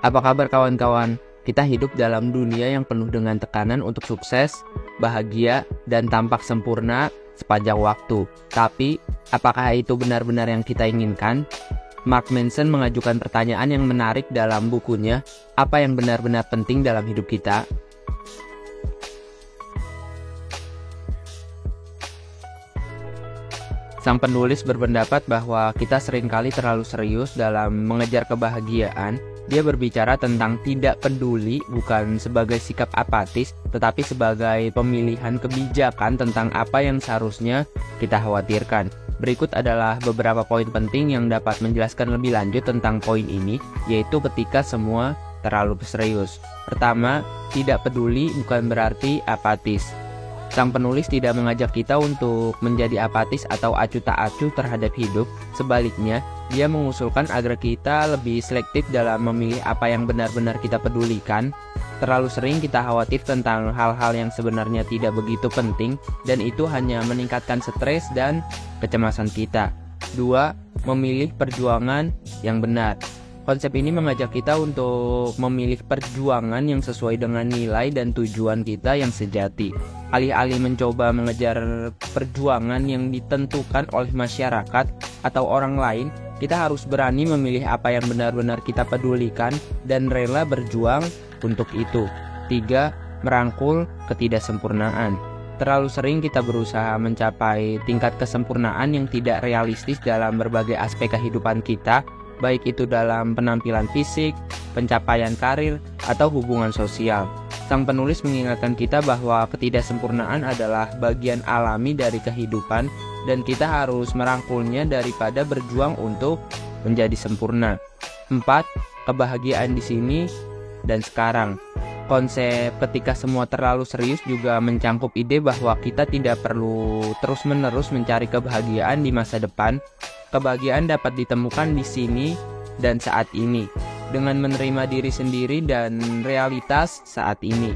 Apa kabar kawan-kawan? Kita hidup dalam dunia yang penuh dengan tekanan untuk sukses, bahagia, dan tampak sempurna sepanjang waktu. Tapi, apakah itu benar-benar yang kita inginkan? Mark Manson mengajukan pertanyaan yang menarik dalam bukunya, Apa yang benar-benar penting dalam hidup kita? Sang penulis berpendapat bahwa kita seringkali terlalu serius dalam mengejar kebahagiaan. Dia berbicara tentang tidak peduli bukan sebagai sikap apatis, tetapi sebagai pemilihan kebijakan tentang apa yang seharusnya kita khawatirkan. Berikut adalah beberapa poin penting yang dapat menjelaskan lebih lanjut tentang poin ini, yaitu ketika semua terlalu serius. Pertama, tidak peduli bukan berarti apatis. Sang penulis tidak mengajak kita untuk menjadi apatis atau acuh tak acuh terhadap hidup. Sebaliknya, dia mengusulkan agar kita lebih selektif dalam memilih apa yang benar-benar kita pedulikan. Terlalu sering kita khawatir tentang hal-hal yang sebenarnya tidak begitu penting, dan itu hanya meningkatkan stres dan kecemasan kita. 2. Memilih perjuangan yang benar. Konsep ini mengajak kita untuk memilih perjuangan yang sesuai dengan nilai dan tujuan kita yang sejati. Alih-alih mencoba mengejar perjuangan yang ditentukan oleh masyarakat atau orang lain, kita harus berani memilih apa yang benar-benar kita pedulikan dan rela berjuang untuk itu. 3. Merangkul ketidaksempurnaan. Terlalu sering kita berusaha mencapai tingkat kesempurnaan yang tidak realistis dalam berbagai aspek kehidupan kita, baik itu dalam penampilan fisik, pencapaian karir, atau hubungan sosial. Sang penulis mengingatkan kita bahwa ketidaksempurnaan adalah bagian alami dari kehidupan dan kita harus merangkulnya daripada berjuang untuk menjadi sempurna. 4. Kebahagiaan di sini dan sekarang. Konsep ketika semua terlalu serius juga mencangkup ide bahwa kita tidak perlu terus-menerus mencari kebahagiaan di masa depan. Kebahagiaan dapat ditemukan di sini dan saat ini, dengan menerima diri sendiri dan realitas saat ini.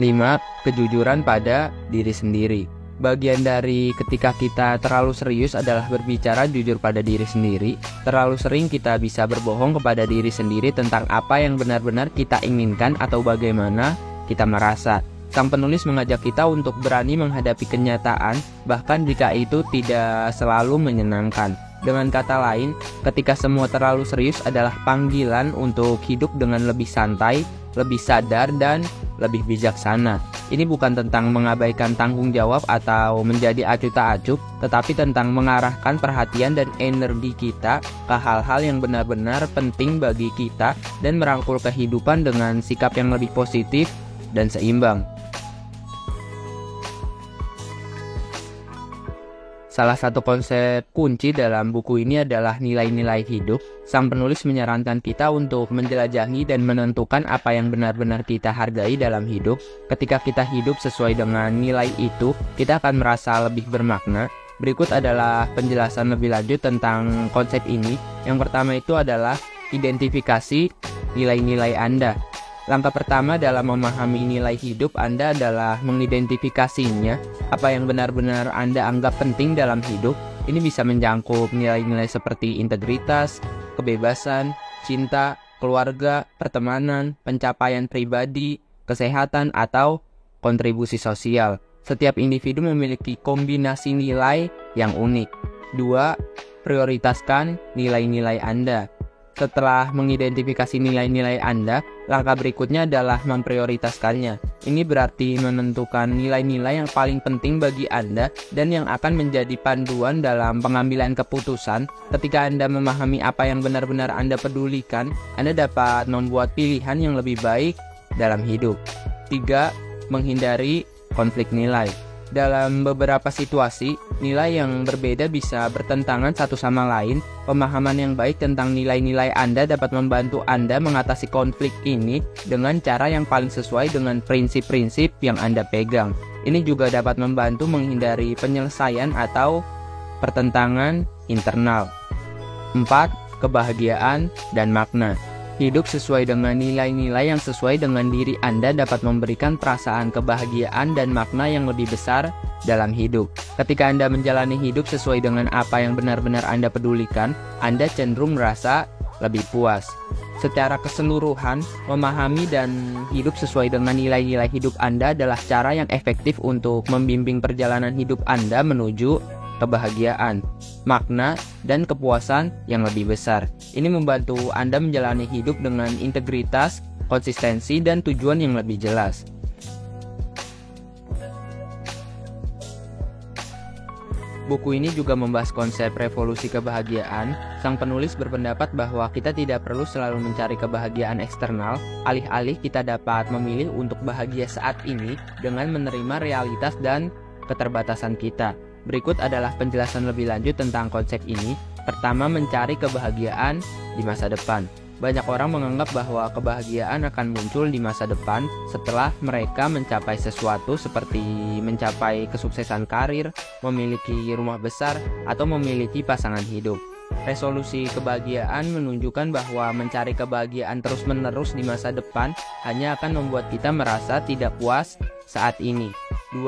5. Kejujuran pada diri sendiri. Bagian dari ketika kita terlalu serius adalah berbicara jujur pada diri sendiri. Terlalu sering kita bisa berbohong kepada diri sendiri tentang apa yang benar-benar kita inginkan atau bagaimana kita merasa. Sang penulis mengajak kita untuk berani menghadapi kenyataan, bahkan jika itu tidak selalu menyenangkan. Dengan kata lain, ketika semua terlalu serius adalah panggilan untuk hidup dengan lebih santai, lebih sadar, dan lebih bijaksana. Ini bukan tentang mengabaikan tanggung jawab atau menjadi acuh tak acuh, tetapi tentang mengarahkan perhatian dan energi kita ke hal-hal yang benar-benar penting bagi kita dan merangkul kehidupan dengan sikap yang lebih positif dan seimbang. Salah satu konsep kunci dalam buku ini adalah nilai-nilai hidup. Sang penulis menyarankan kita untuk menjelajahi dan menentukan apa yang benar-benar kita hargai dalam hidup. Ketika kita hidup sesuai dengan nilai itu, kita akan merasa lebih bermakna. Berikut adalah penjelasan lebih lanjut tentang konsep ini. Yang pertama itu adalah identifikasi nilai-nilai Anda. Langkah pertama dalam memahami nilai hidup Anda adalah mengidentifikasinya. Apa yang benar-benar Anda anggap penting dalam hidup. Ini bisa mencakup nilai-nilai seperti integritas, kebebasan, cinta, keluarga, pertemanan, pencapaian pribadi, kesehatan, atau kontribusi sosial. Setiap individu memiliki kombinasi nilai yang unik. 2. Prioritaskan nilai-nilai Anda. Setelah mengidentifikasi nilai-nilai Anda, langkah berikutnya adalah memprioritaskannya. Ini berarti menentukan nilai-nilai yang paling penting bagi Anda dan yang akan menjadi panduan dalam pengambilan keputusan. Ketika Anda memahami apa yang benar-benar Anda pedulikan, Anda dapat membuat pilihan yang lebih baik dalam hidup. 3. Menghindari konflik nilai. Dalam beberapa situasi, nilai yang berbeda bisa bertentangan satu sama lain. Pemahaman yang baik tentang nilai-nilai Anda dapat membantu Anda mengatasi konflik ini dengan cara yang paling sesuai dengan prinsip-prinsip yang Anda pegang. Ini juga dapat membantu menghindari penyelesaian atau pertentangan internal. 4. Kebahagiaan dan makna. Hidup sesuai dengan nilai-nilai yang sesuai dengan diri Anda dapat memberikan perasaan kebahagiaan dan makna yang lebih besar dalam hidup. Ketika Anda menjalani hidup sesuai dengan apa yang benar-benar Anda pedulikan, Anda cenderung merasa lebih puas. Secara keseluruhan, memahami dan hidup sesuai dengan nilai-nilai hidup Anda adalah cara yang efektif untuk membimbing perjalanan hidup Anda menuju kebahagiaan, makna, dan kepuasan yang lebih besar. Ini membantu Anda menjalani hidup dengan integritas, konsistensi, dan tujuan yang lebih jelas. Buku ini juga membahas konsep revolusi kebahagiaan. Sang penulis berpendapat bahwa kita tidak perlu selalu mencari kebahagiaan eksternal, alih-alih kita dapat memilih untuk bahagia saat ini dengan menerima realitas dan keterbatasan kita. Berikut adalah penjelasan lebih lanjut tentang konsep ini. Pertama, mencari kebahagiaan di masa depan. Banyak orang menganggap bahwa kebahagiaan akan muncul di masa depan setelah mereka mencapai sesuatu seperti mencapai kesuksesan karir, memiliki rumah besar, atau memiliki pasangan hidup. Resolusi kebahagiaan menunjukkan bahwa mencari kebahagiaan terus-menerus di masa depan hanya akan membuat kita merasa tidak puas saat ini. 2.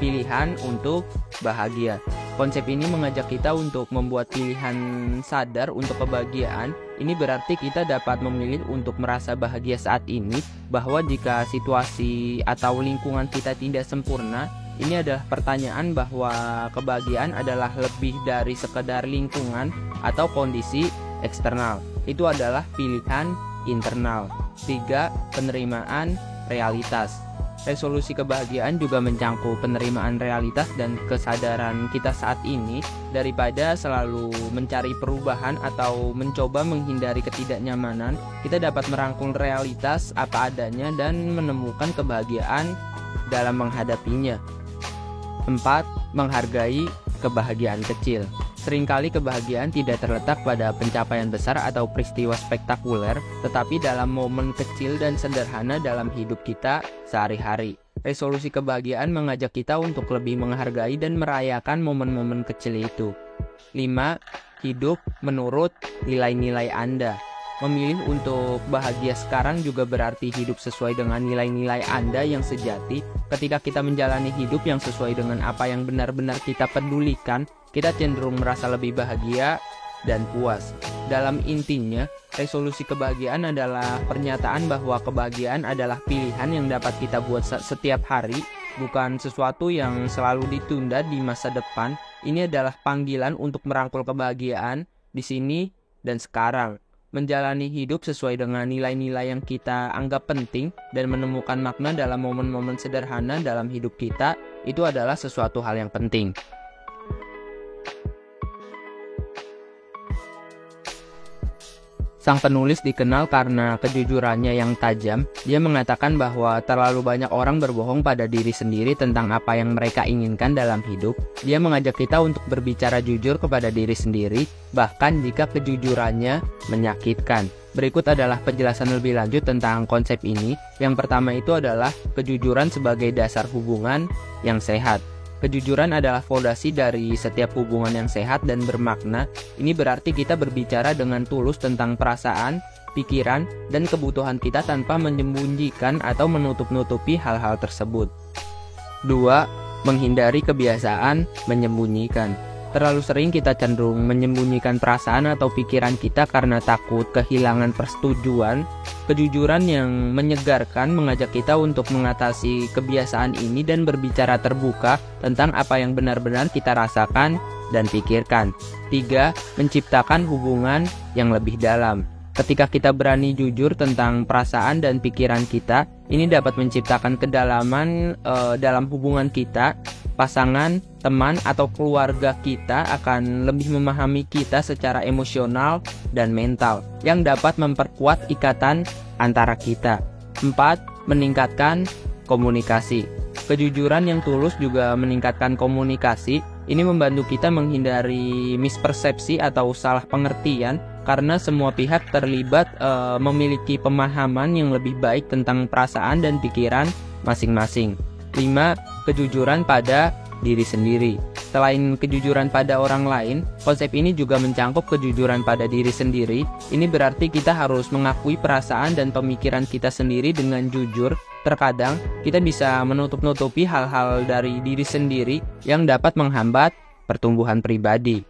Pilihan untuk bahagia. Konsep ini mengajak kita untuk membuat pilihan sadar untuk kebahagiaan. Ini berarti kita dapat memilih untuk merasa bahagia saat ini, bahwa jika situasi atau lingkungan kita tidak sempurna, ini adalah pertanyaan bahwa kebahagiaan adalah lebih dari sekedar lingkungan atau kondisi eksternal. Itu adalah pilihan internal. 3. Penerimaan realitas. Resolusi kebahagiaan juga mencangkup penerimaan realitas dan kesadaran kita saat ini. Daripada selalu mencari perubahan atau mencoba menghindari ketidaknyamanan, kita dapat merangkul realitas apa adanya dan menemukan kebahagiaan dalam menghadapinya. 4. Menghargai kebahagiaan kecil. Seringkali kebahagiaan tidak terletak pada pencapaian besar atau peristiwa spektakuler, tetapi dalam momen kecil dan sederhana dalam hidup kita sehari-hari. Resolusi kebahagiaan mengajak kita untuk lebih menghargai dan merayakan momen-momen kecil itu. 5. Hidup menurut nilai-nilai Anda. Memilih untuk bahagia sekarang juga berarti hidup sesuai dengan nilai-nilai Anda yang sejati. Ketika kita menjalani hidup yang sesuai dengan apa yang benar-benar kita pedulikan, kita cenderung merasa lebih bahagia dan puas. Dalam intinya, resolusi kebahagiaan adalah pernyataan bahwa kebahagiaan adalah pilihan yang dapat kita buat setiap hari, bukan sesuatu yang selalu ditunda di masa depan. Ini adalah panggilan untuk merangkul kebahagiaan di sini dan sekarang. Menjalani hidup sesuai dengan nilai-nilai yang kita anggap penting dan menemukan makna dalam momen-momen sederhana dalam hidup kita, itu adalah sesuatu hal yang penting. Sang penulis dikenal karena kejujurannya yang tajam. Dia mengatakan bahwa terlalu banyak orang berbohong pada diri sendiri tentang apa yang mereka inginkan dalam hidup. Dia mengajak kita untuk berbicara jujur kepada diri sendiri, bahkan jika kejujurannya menyakitkan. Berikut adalah penjelasan lebih lanjut tentang konsep ini. Yang pertama itu adalah kejujuran sebagai dasar hubungan yang sehat. Kejujuran adalah fondasi dari setiap hubungan yang sehat dan bermakna. Ini berarti kita berbicara dengan tulus tentang perasaan, pikiran, dan kebutuhan kita tanpa menyembunyikan atau menutup-nutupi hal-hal tersebut. 2. Menghindari kebiasaan menyembunyikan. Terlalu sering kita cenderung menyembunyikan perasaan atau pikiran kita karena takut kehilangan persetujuan. Kejujuran yang menyegarkan mengajak kita untuk mengatasi kebiasaan ini dan berbicara terbuka tentang apa yang benar-benar kita rasakan dan pikirkan. 3. Menciptakan hubungan yang lebih dalam. Ketika kita berani jujur tentang perasaan dan pikiran kita, ini dapat menciptakan kedalaman dalam hubungan kita. Pasangan, teman, atau keluarga kita akan lebih memahami kita secara emosional dan mental, yang dapat memperkuat ikatan antara kita. 4. Meningkatkan komunikasi. Kejujuran yang tulus juga meningkatkan komunikasi. Ini membantu kita menghindari mispersepsi atau salah pengertian, karena semua pihak terlibat memiliki pemahaman yang lebih baik tentang perasaan dan pikiran masing-masing. 5. Kejujuran pada diri sendiri. Selain kejujuran pada orang lain, konsep ini juga mencangkup kejujuran pada diri sendiri. Ini berarti kita harus mengakui perasaan dan pemikiran kita sendiri dengan jujur. Terkadang kita bisa menutup-nutupi hal-hal dari diri sendiri yang dapat menghambat pertumbuhan pribadi.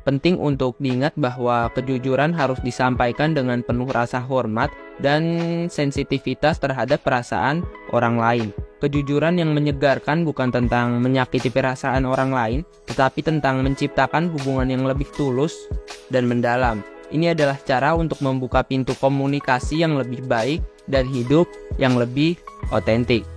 Penting untuk diingat bahwa kejujuran harus disampaikan dengan penuh rasa hormat dan sensitivitas terhadap perasaan orang lain. Kejujuran yang menyegarkan bukan tentang menyakiti perasaan orang lain, tetapi tentang menciptakan hubungan yang lebih tulus dan mendalam. Ini adalah cara untuk membuka pintu komunikasi yang lebih baik dan hidup yang lebih otentik.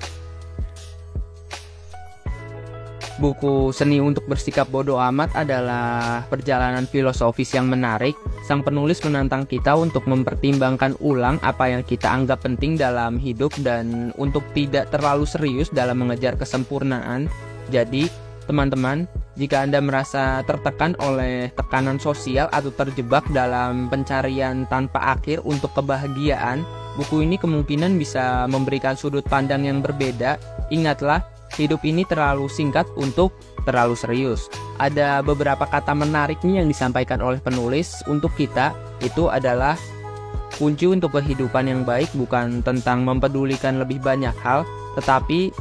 Buku Seni untuk Bersikap Bodoh Amat adalah perjalanan filosofis yang menarik. Sang penulis menantang kita untuk mempertimbangkan ulang apa yang kita anggap penting dalam hidup dan untuk tidak terlalu serius dalam mengejar kesempurnaan. Jadi, teman-teman, jika Anda merasa tertekan oleh tekanan sosial atau terjebak dalam pencarian tanpa akhir untuk kebahagiaan, buku ini kemungkinan bisa memberikan sudut pandang yang berbeda. Ingatlah, hidup ini terlalu singkat untuk terlalu serius. Ada beberapa kata menarik nih yang disampaikan oleh penulis untuk kita. Itu adalah kunci untuk kehidupan yang baik bukan tentang mempedulikan lebih banyak hal, tetapi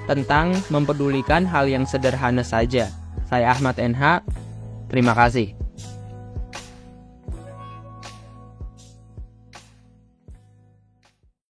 tentang mempedulikan hal yang sederhana saja. Saya Ahmad NH, terima kasih.